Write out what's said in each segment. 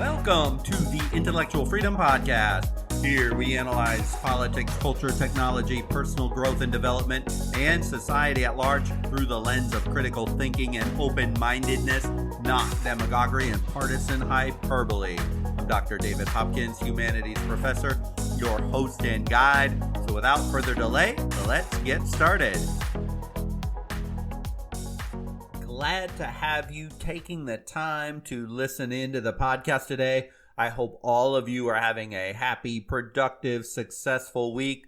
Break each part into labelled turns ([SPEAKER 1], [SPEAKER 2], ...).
[SPEAKER 1] Welcome to the Intellectual Freedom Podcast. Here we analyze politics, culture, technology, personal growth and development, and society at large through the lens of critical thinking and open-mindedness, not demagoguery and partisan hyperbole. I'm Dr. David Hopkins, humanities professor, your host and guide. So without further delay, let's get started. Glad to have you taking the time to listen into the podcast today. I hope all of you are having a happy, productive, successful week.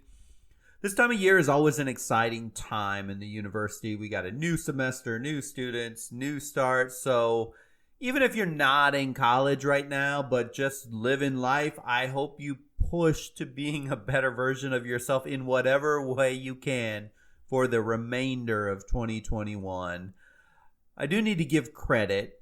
[SPEAKER 1] This time of year is always an exciting time in the university. We got a new semester, new students, new start. So even if you're not in college right now, but just living life, I hope you push to being a better version of yourself in whatever way you can for the remainder of 2021. I do need to give credit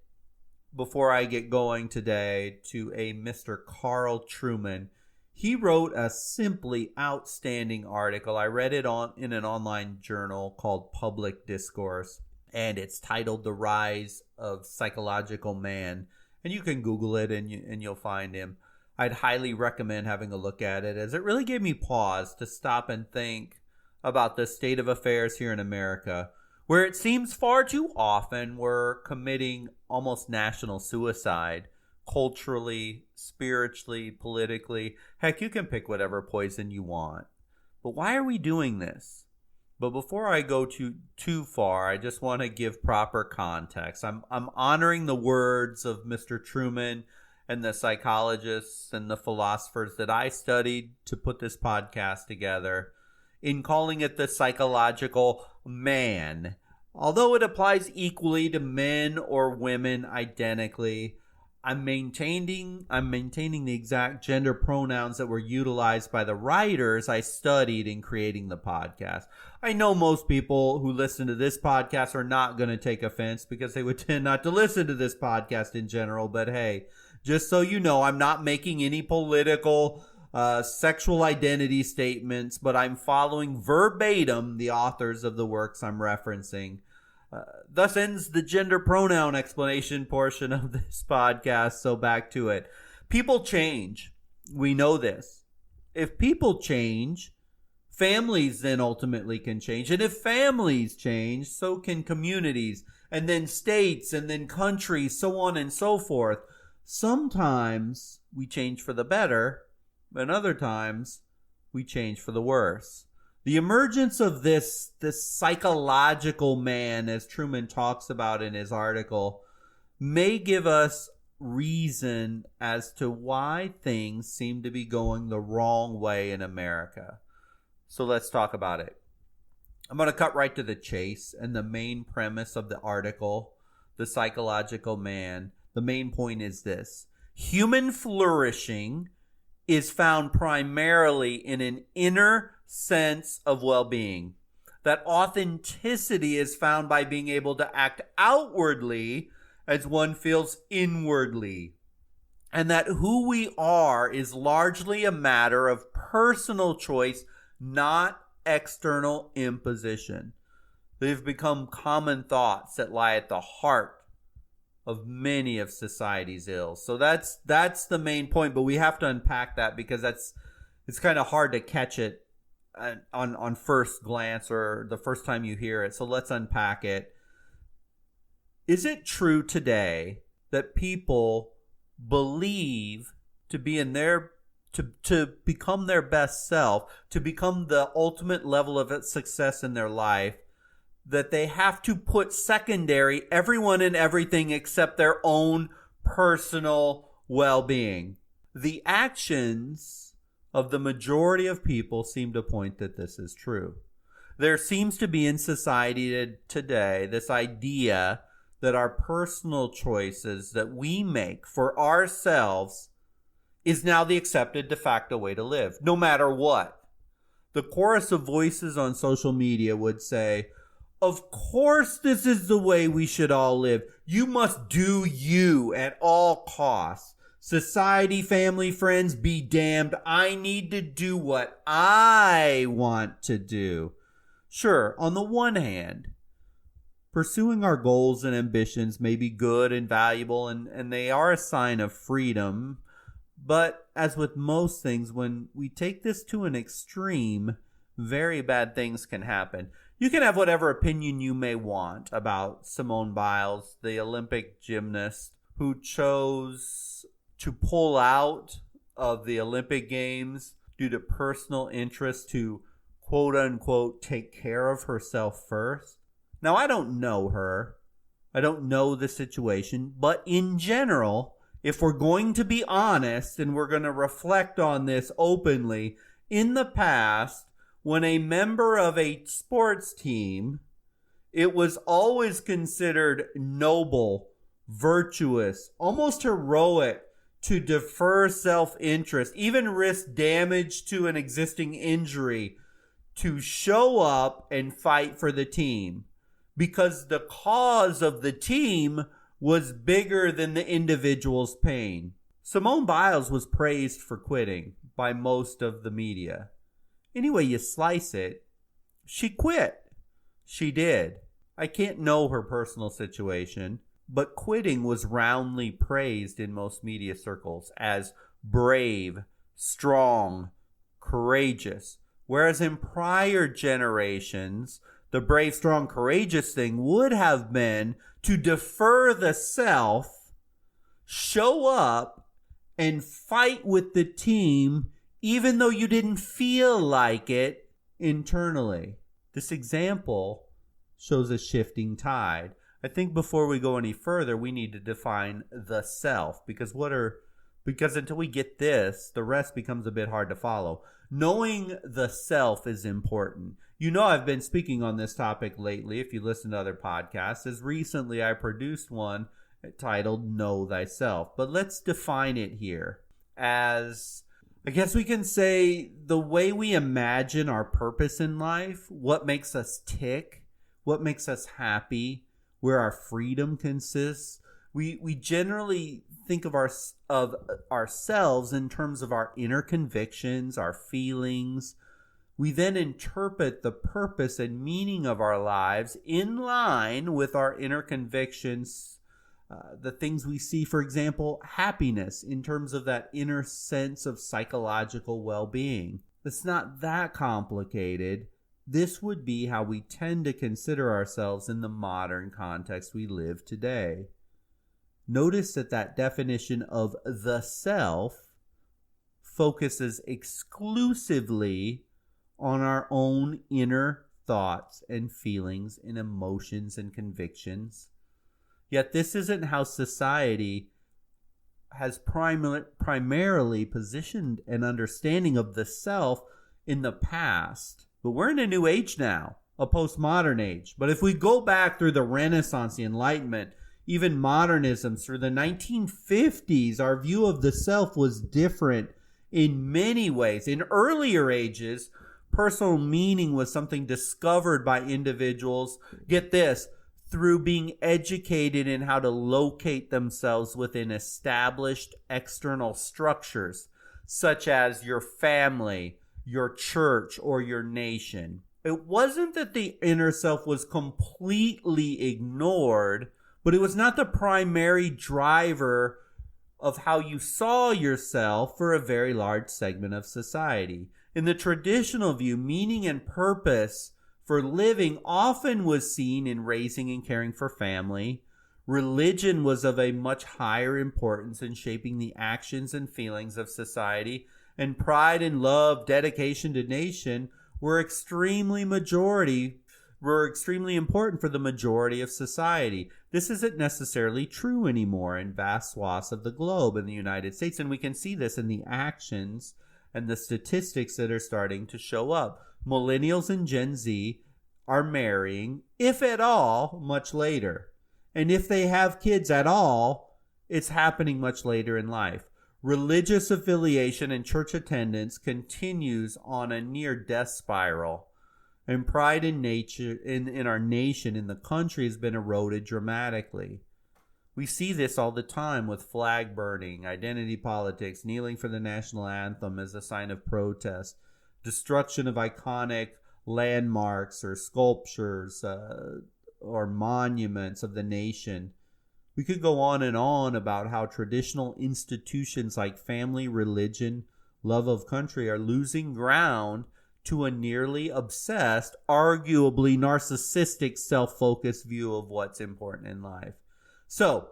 [SPEAKER 1] before I get going today to a Mr. Carl Trueman. He wrote a simply outstanding article. I read it in an online journal called Public Discourse, and it's titled The Rise of Psychological Man. And you can Google it and you'll find him. I'd highly recommend having a look at it, as it really gave me pause to stop and think about the state of affairs here in America, where it seems far too often we're committing almost national suicide, culturally, spiritually, politically. Heck, you can pick whatever poison you want. But why are we doing this? But before I go too far, I just want to give proper context. I'm honoring the words of Mr. Trueman and the psychologists and the philosophers that I studied to put this podcast together, in calling it the psychological man. Although it applies equally to men or women identically, I'm maintaining the exact gender pronouns that were utilized by the writers I studied in creating the podcast. I know most people who listen to this podcast are not going to take offense because they would tend not to listen to this podcast in general. But hey, just so you know, I'm not making any political sexual identity statements, but I'm following verbatim the authors of the works I'm referencing. Thus ends the gender pronoun explanation portion of this podcast, so back to it. People change. We know this. If people change, families then ultimately can change. And if families change, so can communities, and then states, and then countries, so on and so forth. Sometimes we change for the better, and other times we change for the worse. The emergence of this psychological man, as Trueman talks about in his article, may give us reason as to why things seem to be going the wrong way in America. So let's talk about it. I'm going to cut right to the chase, and the main premise of the article, The Psychological Man, the main point is this: human flourishing is found primarily in an inner sense of well-being. That authenticity is found by being able to act outwardly as one feels inwardly. And that who we are is largely a matter of personal choice, not external imposition. They've become common thoughts that lie at the heart of many of society's ills. So that's the main point, but we have to unpack that because it's kind of hard to catch it on first glance or the first time you hear it. So let's unpack it. Is it true today that people believe to be in their to become their best self, to become the ultimate level of success in their life, that they have to put secondary everyone and everything except their own personal well-being? The actions of the majority of people seem to point that this is true. There seems to be in society today this idea that our personal choices that we make for ourselves is now the accepted de facto way to live, no matter what. The chorus of voices on social media would say, of course this is the way we should all live. You must do you at all costs. Society, family, friends, be damned. I need to do what I want to do. Sure, on the one hand, Pursuing our goals and ambitions may be good and valuable, and they are a sign of freedom. But as with most things, when we take this to an extreme, very bad things can happen. You can have whatever opinion you may want about Simone Biles, the Olympic gymnast who chose to pull out of the Olympic Games due to personal interest to quote unquote take care of herself first. Now, I don't know her. I don't know the situation, but in general, if we're going to be honest and we're going to reflect on this openly, in the past, when a member of a sports team, it was always considered noble, virtuous, almost heroic to defer self-interest, even risk damage to an existing injury, to show up and fight for the team, because the cause of the team was bigger than the individual's pain. Simone Biles was praised for quitting by most of the media. Any way you slice it, she quit. She did. I can't know her personal situation, but quitting was roundly praised in most media circles as brave, strong, courageous. Whereas in prior generations, the brave, strong, courageous thing would have been to defer the self, show up, and fight with the team even though you didn't feel like it internally. This example shows a shifting tide. I think before we go any further, we need to define the self, because until we get this, the rest becomes a bit hard to follow. Knowing the self is important. You know, I've been speaking on this topic lately, if you listen to other podcasts, as recently I produced one titled Know Thyself. But let's define it here as, I guess we can say, the way we imagine our purpose in life, what makes us tick, what makes us happy, where our freedom consists. We generally think of ourselves in terms of our inner convictions, our feelings. We then interpret the purpose and meaning of our lives in line with our inner convictions, the things we see, for example, happiness in terms of that inner sense of psychological well-being. It's not that complicated. This would be how we tend to consider ourselves in the modern context we live today. Notice that definition of the self focuses exclusively on our own inner thoughts and feelings and emotions and convictions. Yet this isn't how society has primarily positioned an understanding of the self in the past. But we're in a new age now, a postmodern age. But if we go back through the Renaissance, the Enlightenment, even modernism, through the 1950s, our view of the self was different in many ways. In earlier ages, personal meaning was something discovered by individuals, get this, through being educated in how to locate themselves within established external structures, such as your family, your church, or your nation. It wasn't that the inner self was completely ignored, but it was not the primary driver of how you saw yourself for a very large segment of society. In the traditional view, meaning and purpose for living often was seen in raising and caring for family. Religion was of a much higher importance in shaping the actions and feelings of society, and pride and love, dedication to nation were extremely important for the majority of society. This isn't necessarily true anymore in vast swaths of the globe in the United States, and we can see this in the actions and the statistics that are starting to show up. Millennials and Gen Z are marrying, if at all, much later. And if they have kids at all, it's happening much later in life. Religious affiliation and church attendance continues on a near-death spiral. And pride in nature, in our nation, in the country, has been eroded dramatically. We see this all the time with flag burning, identity politics, kneeling for the national anthem as a sign of protest, destruction of iconic landmarks or sculptures, or monuments of the nation. We could go on and on about how traditional institutions like family, religion, love of country are losing ground to a nearly obsessed, arguably narcissistic, self-focused view of what's important in life. So,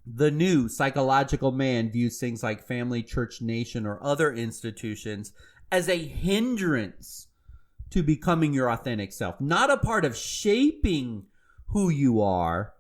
[SPEAKER 1] the new psychological man views things like family, church, nation, or other institutions as a hindrance to becoming your authentic self, not a part of shaping who you are.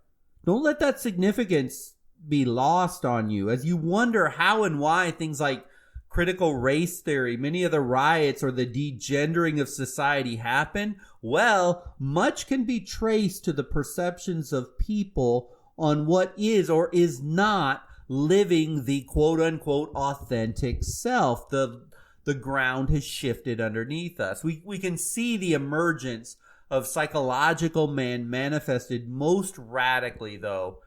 [SPEAKER 1] Don't let that significance be lost on you as you wonder how and why things like critical race theory, many of the riots, or the degendering of society happen. Well, much can be traced to the perceptions of people on what is or is not living the quote-unquote authentic self. The ground has shifted underneath us. We can see the emergence of psychological man manifested most radically, though,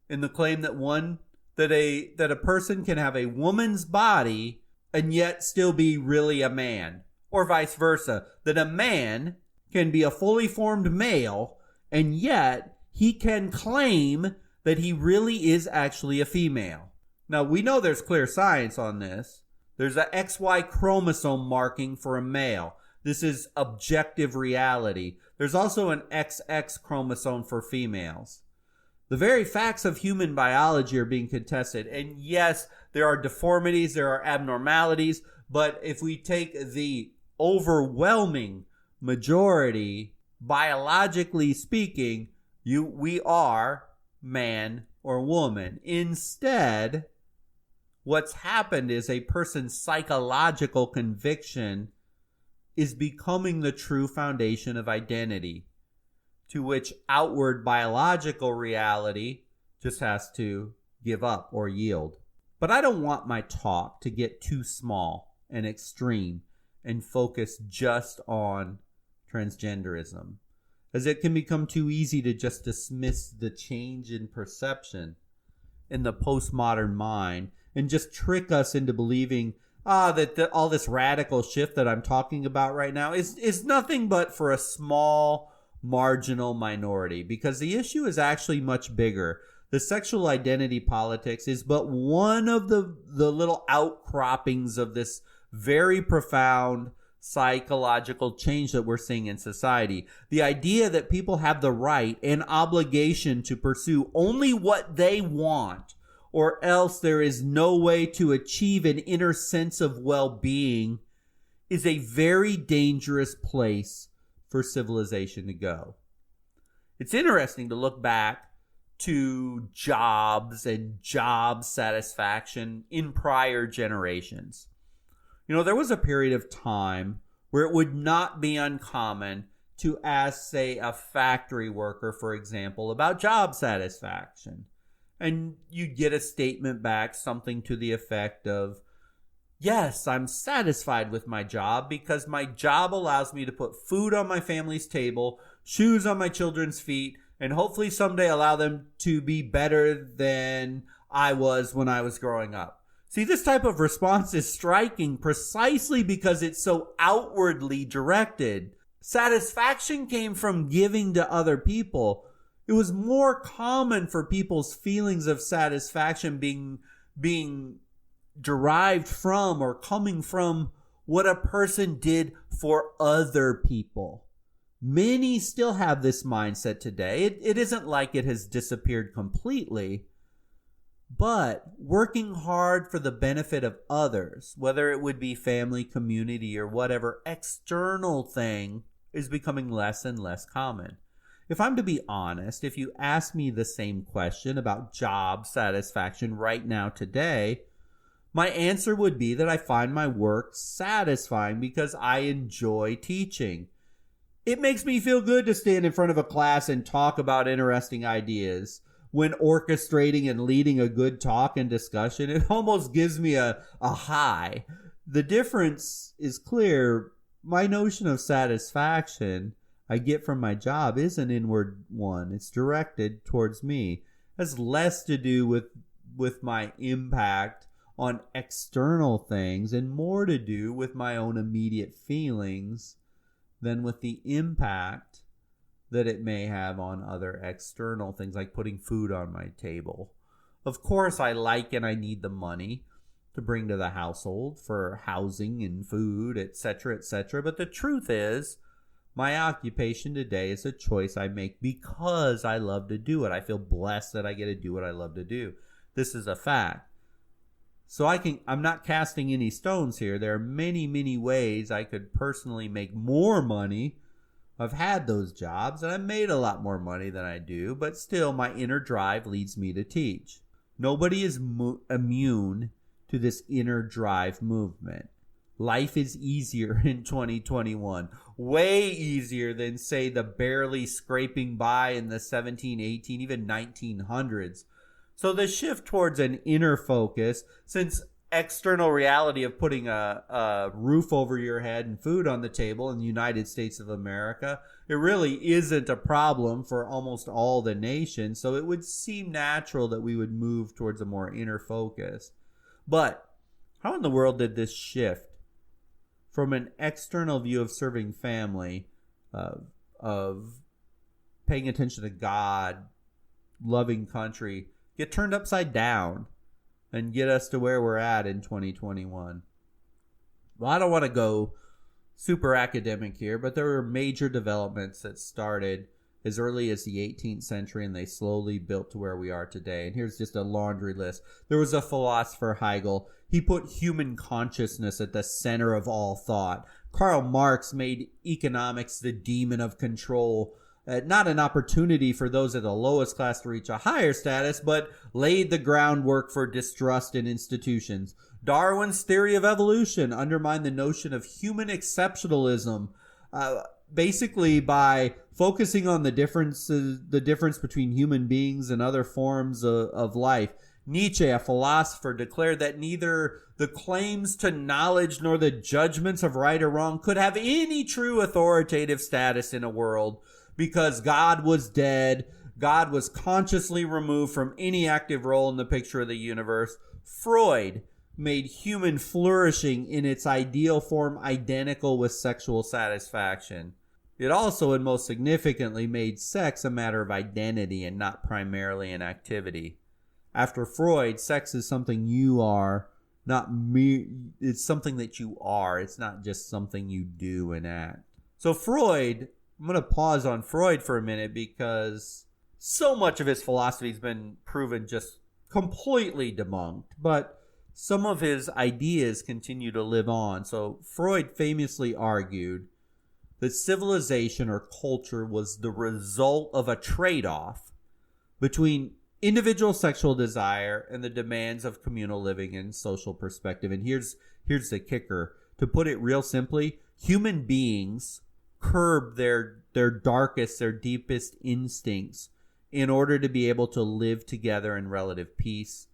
[SPEAKER 1] in the claim that a person can have a woman's body and yet still be really a man, or vice versa, that a man can be a fully formed male and yet he can claim that he really is actually a female. Now, we know there's clear science on this. There's a XY chromosome marking for a male. This is objective reality. There's also an XX chromosome for females. The very facts of human biology are being contested. And yes, there are deformities, there are abnormalities, but if we take the overwhelming majority, biologically speaking, we are man or woman. Instead, what's happened is a person's psychological conviction is becoming the true foundation of identity, to which outward biological reality just has to give up or yield. But I don't want my talk to get too small and extreme and focus just on transgenderism, as it can become too easy to just dismiss the change in perception in the postmodern mind and just trick us into believing that all this radical shift that I'm talking about right now is nothing but for a small marginal minority, because the issue is actually much bigger. The sexual identity politics is but one of the little outcroppings of this very profound psychological change that we're seeing in society. The idea that people have the right and obligation to pursue only what they want, or else there is no way to achieve an inner sense of well-being, is a very dangerous place for civilization to go. It's interesting to look back to jobs and job satisfaction in prior generations. There was a period of time where it would not be uncommon to ask, say, a factory worker, for example, about job satisfaction. And you'd get a statement back, something to the effect of, yes, I'm satisfied with my job because my job allows me to put food on my family's table, shoes on my children's feet, and hopefully someday allow them to be better than I was when I was growing up. See, this type of response is striking precisely because it's so outwardly directed. Satisfaction came from giving to other people. It was more common for people's feelings of satisfaction being derived from or coming from what a person did for other people. Many still have this mindset today. It isn't like it has disappeared completely, but working hard for the benefit of others, whether it would be family, community, or whatever external thing, is becoming less and less common. If I'm to be honest, if you ask me the same question about job satisfaction right now today, my answer would be that I find my work satisfying because I enjoy teaching. It makes me feel good to stand in front of a class and talk about interesting ideas. When orchestrating and leading a good talk and discussion, it almost gives me a high. The difference is clear. My notion of satisfaction I get from my job is an inward one. It's directed towards me. It has less to do with my impact on external things and more to do with my own immediate feelings than with the impact that it may have on other external things like putting food on my table. Of course, I like and I need the money to bring to the household for housing and food, etc., etc. But the truth is, my occupation today is a choice I make because I love to do it. I feel blessed that I get to do what I love to do. This is a fact. So I'm not casting any stones here. There are many, many ways I could personally make more money. I've had those jobs and I've made a lot more money than I do, but still my inner drive leads me to teach. Nobody is immune to this inner drive movement. Life is easier in 2021, way easier than, say, the barely scraping by in the 17, 18, even 1900s. So the shift towards an inner focus, since external reality of putting a roof over your head and food on the table in the United States of America, it really isn't a problem for almost all the nations. So it would seem natural that we would move towards a more inner focus. But how in the world did this shift from an external view of serving family, of paying attention to God, loving country, get turned upside down and get us to where we're at in 2021? Well, I don't want to go super academic here, but there were major developments that started as early as the 18th century, and they slowly built to where we are today. And here's just a laundry list. There was a philosopher, Hegel. He put human consciousness at the center of all thought. Karl Marx made economics the demon of control, not an opportunity for those at the lowest class to reach a higher status, but laid the groundwork for distrust in institutions. Darwin's theory of evolution undermined the notion of human exceptionalism, basically by focusing on the difference between human beings and other forms of life. Nietzsche, a philosopher, declared that neither the claims to knowledge nor the judgments of right or wrong could have any true authoritative status in a world, because God was dead. God was consciously removed from any active role in the picture of the universe. Freud made human flourishing in its ideal form identical with sexual satisfaction. It also, and most significantly, made sex a matter of identity and not primarily an activity. After Freud, sex is something you are, not me. It's something that you are. It's not just something you do and act. So Freud, I'm going to pause on Freud for a minute because so much of his philosophy has been proven just completely debunked, but some of his ideas continue to live on. So Freud famously argued that civilization or culture was the result of a trade-off between individual sexual desire and the demands of communal living and social perspective. And here's the kicker. To put it real simply, human beings curb their darkest, their deepest instincts in order to be able to live together in relative peace,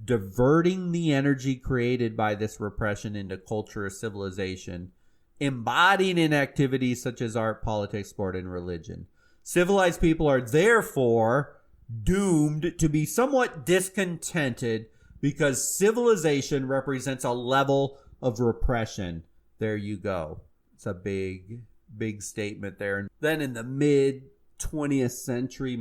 [SPEAKER 1] diverting the energy created by this repression into culture or civilization, embodied in activities such as art, politics, sport, and religion. Civilized people are therefore doomed to be somewhat discontented because civilization represents a level of repression. There you go. It's a big statement there. And then in the mid 20th century,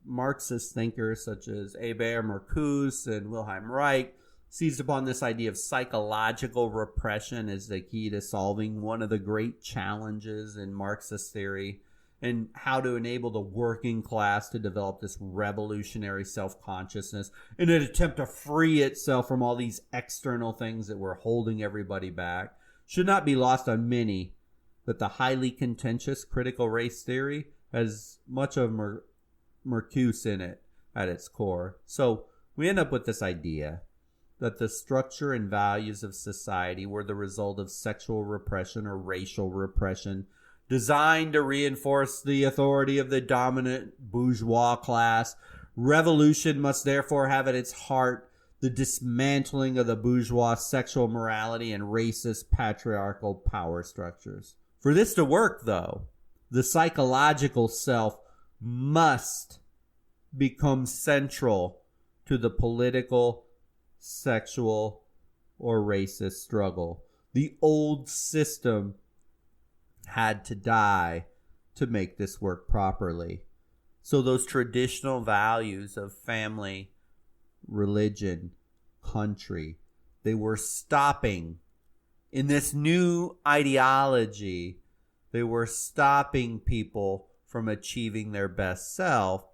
[SPEAKER 1] Marxist thinkers such as Albert Marcuse and Wilhelm Reich seized upon this idea of psychological repression as the key to solving one of the great challenges in Marxist theory, and how to enable the working class to develop this revolutionary self-consciousness in an attempt to free itself from all these external things that were holding everybody back. Should not be lost on many that the highly contentious critical race theory has much of Marcuse in it at its core. So we end up with this idea that the structure and values of society were the result of sexual repression or racial repression, designed to reinforce the authority of the dominant bourgeois class. Revolution must therefore have at its heart the dismantling of the bourgeois sexual morality and racist patriarchal power structures. For this to work, though, the psychological self must become central to the political, sexual, or racist struggle. The old system had to die to make this work properly. So those traditional values of family, religion, country, they were stopping in this new ideology. They were stopping people from achieving their best self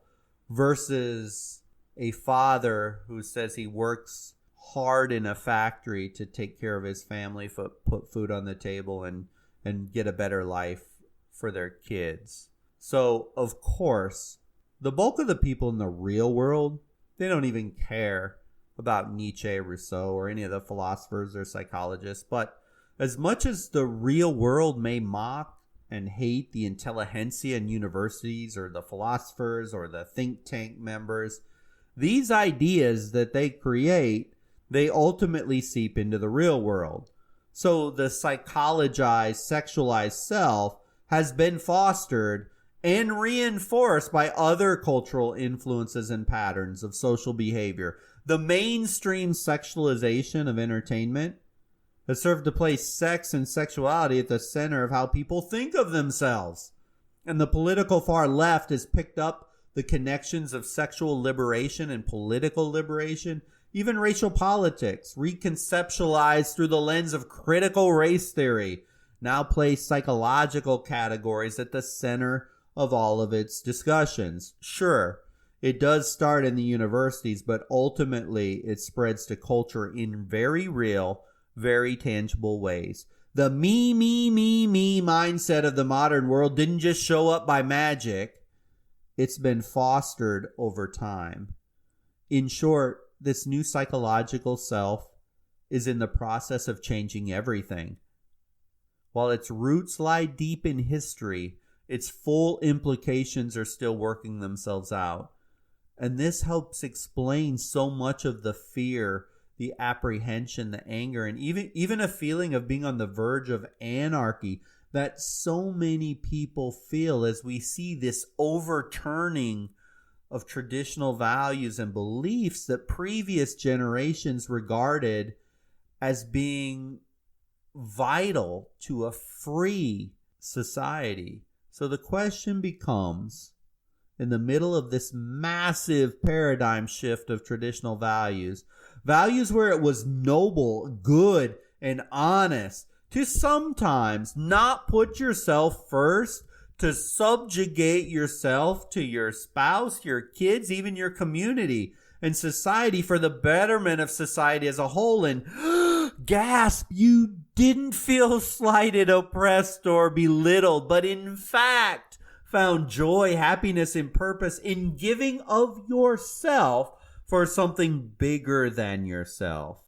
[SPEAKER 1] versus a father who says he works hard in a factory to take care of his family, put food on the table, and get a better life for their kids. So, of course, the bulk of the people in the real world, they don't even care about Nietzsche, Rousseau, or any of the philosophers or psychologists. But as much as the real world may mock and hate the intelligentsia in universities or the philosophers or the think tank members, these ideas that they create, they ultimately seep into the real world. So the psychologized, sexualized self has been fostered and reinforced by other cultural influences and patterns of social behavior. The mainstream sexualization of entertainment has served to place sex and sexuality at the center of how people think of themselves. And the political far left has picked up the connections of sexual liberation and political liberation, even racial politics, reconceptualized through the lens of critical race theory, now place psychological categories at the center of all of its discussions. Sure, it does start in the universities, but ultimately it spreads to culture in very real, very tangible ways. The me mindset of the modern world didn't just show up by magic. It's been fostered over time. In short, this new psychological self is in the process of changing everything. While its roots lie deep in history, its full implications are still working themselves out. And this helps explain so much of the fear, the apprehension, the anger, and even a feeling of being on the verge of anarchy that so many people feel as we see this overturning of traditional values and beliefs that previous generations regarded as being vital to a free society. So the question becomes, in the middle of this massive paradigm shift of traditional values where it was noble, good, and honest to sometimes not put yourself first, to subjugate yourself to your spouse, your kids, even your community and society for the betterment of society as a whole. And gasp, you didn't feel slighted, oppressed, or belittled, but in fact found joy, happiness, and purpose in giving of yourself for something bigger than yourself.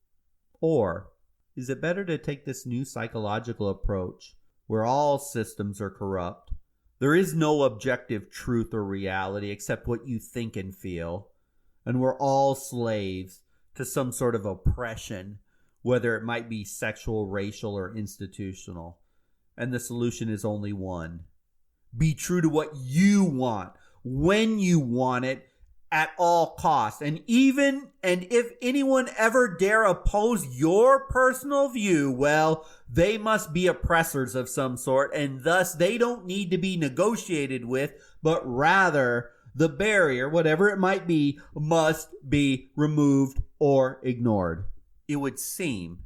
[SPEAKER 1] Or is it better to take this new psychological approach where all systems are corrupt? There is no objective truth or reality except what you think and feel. And we're all slaves to some sort of oppression, whether it might be sexual, racial, or institutional. And the solution is only one. Be true to what you want, when you want it, at all costs. And if anyone ever dare oppose your personal view, well, they must be oppressors of some sort, and thus they don't need to be negotiated with, but rather the barrier, whatever it might be, must be removed or ignored. It would seem,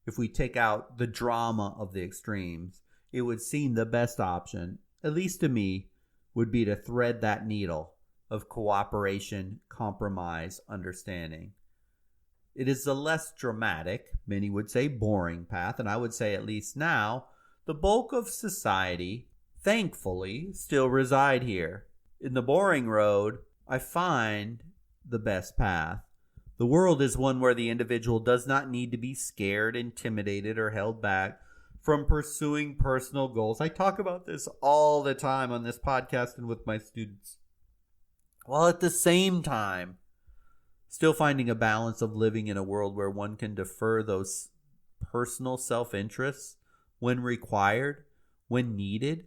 [SPEAKER 1] if we take out the drama of the extremes, it would seem the best option, at least to me, would be to thread that needle of cooperation, compromise, understanding. It is the less dramatic, many would say boring path, and I would say at least now, the bulk of society, thankfully, still reside here. In the boring road, I find the best path. The world is one where the individual does not need to be scared, intimidated, or held back from pursuing personal goals. I talk about this all the time on this podcast and with my students. While at the same time, still finding a balance of living in a world where one can defer those personal self-interests when required, when needed,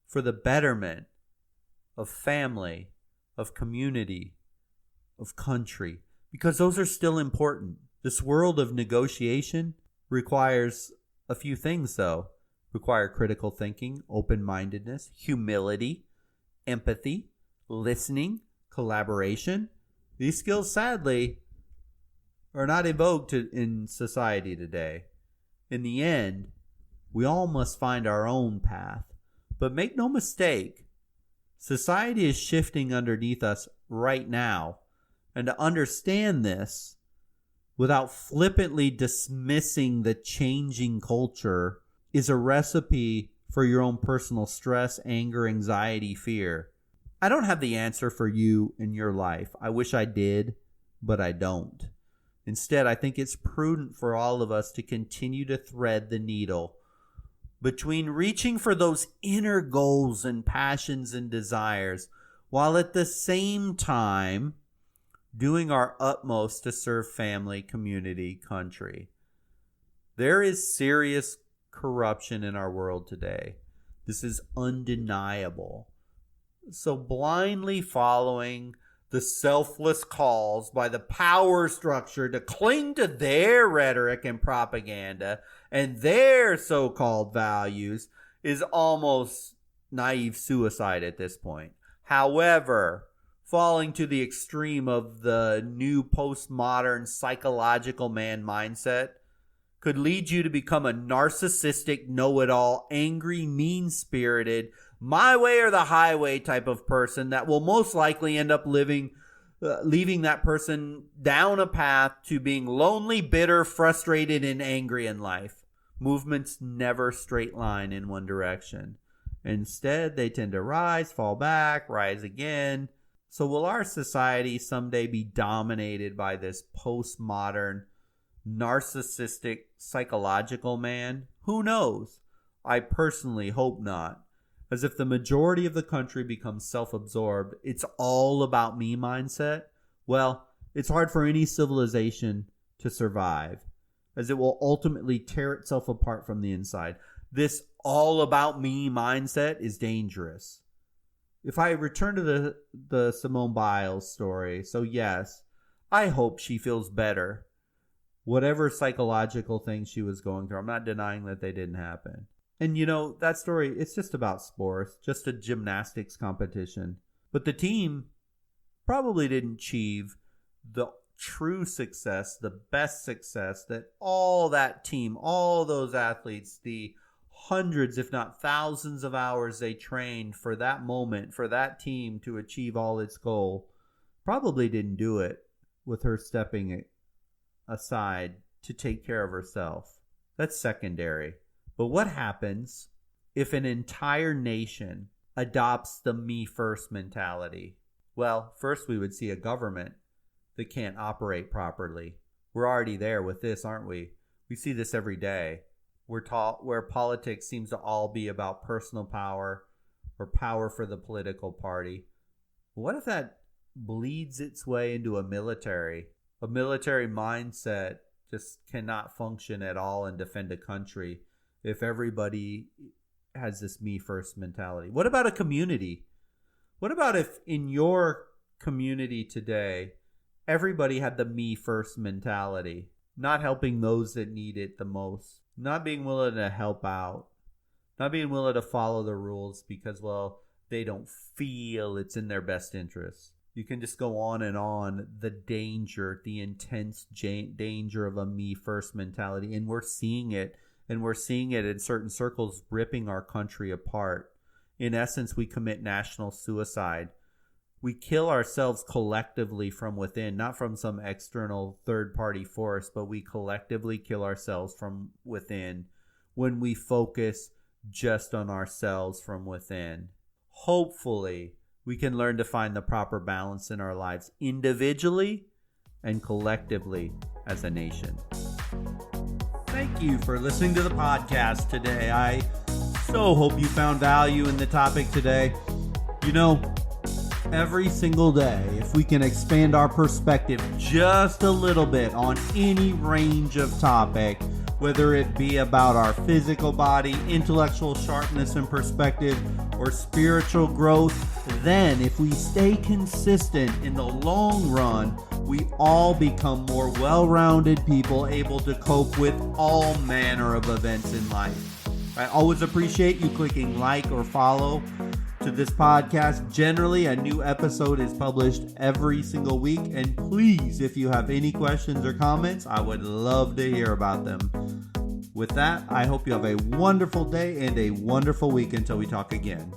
[SPEAKER 1] for the betterment of family, of community, of country, because those are still important. This world of negotiation requires a few things, though. require critical thinking, open-mindedness, humility, empathy, listening, collaboration. These skills, sadly, are not evoked in society today. In the end, we all must find our own path. But make no mistake, society is shifting underneath us right now. And to understand this, without flippantly dismissing the changing culture, is a recipe for your own personal stress, anger, anxiety, fear. I don't have the answer for you in your life. I wish I did, but I don't. Instead, I think it's prudent for all of us to continue to thread the needle between reaching for those inner goals and passions and desires, while at the same time doing our utmost to serve family, community, country. There is serious corruption in our world today. This is undeniable. So blindly following the selfless calls by the power structure to cling to their rhetoric and propaganda and their so-called values is almost naive suicide at this point. However, falling to the extreme of the new postmodern psychological man mindset could lead you to become a narcissistic, know-it-all, angry, mean-spirited, my way or the highway type of person that will most likely end up leaving that person down a path to being lonely, bitter, frustrated, and angry in life. Movements never straight line in one direction. Instead, they tend to rise, fall back, rise again. So will our society someday be dominated by this postmodern, narcissistic, psychological man? Who knows? I personally hope not. As if the majority of the country becomes self-absorbed, it's all about me mindset, well, it's hard for any civilization to survive, as it will ultimately tear itself apart from the inside. This all about me mindset is dangerous. If I return to the Simone Biles story, so yes, I hope she feels better. Whatever psychological thing she was going through, I'm not denying that they didn't happen. And you know, that story, it's just about sports, just a gymnastics competition. But the team probably didn't achieve the true success, the best success that all that team, all those athletes, the hundreds, if not thousands of hours they trained for that moment, for that team to achieve all its goal, probably didn't do it with her stepping aside to take care of herself. That's secondary. But what happens if an entire nation adopts the me first mentality? Well, first we would see a government that can't operate properly. We're already there with this, aren't we? We see this every day. We're taught where politics seems to all be about personal power or power for the political party. What if that bleeds its way into a military? A military mindset just cannot function at all and defend a country if everybody has this me first mentality. What about a community? What about if in your community today, everybody had the me first mentality, not helping those that need it the most, not being willing to help out, not being willing to follow the rules because, well, they don't feel it's in their best interest. You can just go on, the danger, the intense danger of a me first mentality. And we're seeing it. And we're seeing it in certain circles ripping our country apart. In essence, we commit national suicide. We kill ourselves collectively from within, not from some external third-party force, but we collectively kill ourselves from within when we focus just on ourselves from within. Hopefully, we can learn to find the proper balance in our lives individually and collectively as a nation. Thank you for listening to the podcast today. I so hope you found value in the topic today. You know, every single day, if we can expand our perspective just a little bit on any range of topic, whether it be about our physical body, intellectual sharpness and perspective, or spiritual growth, then if we stay consistent in the long run, we all become more well-rounded people able to cope with all manner of events in life. I always appreciate you clicking like or follow to this podcast. Generally, a new episode is published every single week. And please, if you have any questions or comments, I would love to hear about them. With that, I hope you have a wonderful day and a wonderful week until we talk again.